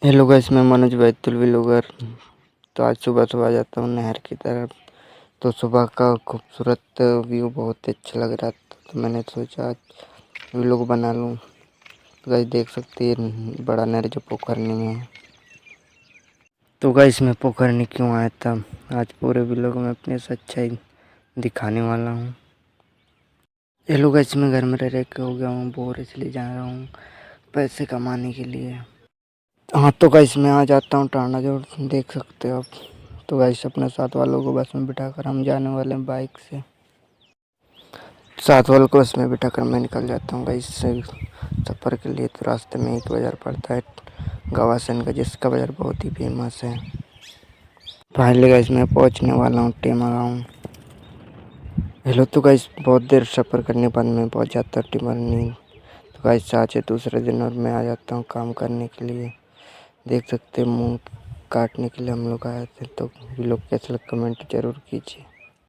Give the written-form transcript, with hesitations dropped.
Hello guys, मैं Manoj Betul vlogger. तो आज सुबह सुबह जाता हूँ नहर की तरफ। तो सुबह का खूबसूरत व्यू बहुत अच्छा लग रहा था, तो मैंने सोचा आज व्लॉग बना लूँ। तो गाइस देख सकते हैं बड़ा नहर जो पोखरनी में है। तो गाइस मैं पोखरनी क्यों आया था, आज पूरे व्लॉग में अपनी सच्चाई दिखाने वाला हूँ। हेलो गाइस, मैं घर में रह के हो गया हूँ बोर, इसलिए जा रहा हूँ पैसे कमाने के लिए। हाँ तो गाइस मैं आ जाता हूँ टांडा जोड़, देख सकते हो आप। तो गाइस अपने साथ वालों को बस में बिठाकर हम जाने वाले हैं बाइक से। साथ वालों को बस में बिठाकर मैं निकल जाता हूँ गाइस सफ़र के लिए। तो रास्ते में एक बाज़ार पड़ता है गवासन का, जिसका बाज़ार बहुत ही फेमस है। फाइनली गाइस मैं पहुँचने वाला हूँ टेमा गाँव। हेलो तो गाइस बहुत देर सफ़र करने पर मैं पहुँच जाता हूँ टिमरनी। तो गाइस आज है दूसरे दिन और मैं आ जाता हूँ काम करने के लिए। देख सकते हैं मूंग काटने के लिए हम लोग आए थे। तो व्लॉग कैसा लगा कमेंट जरूर कीजिए।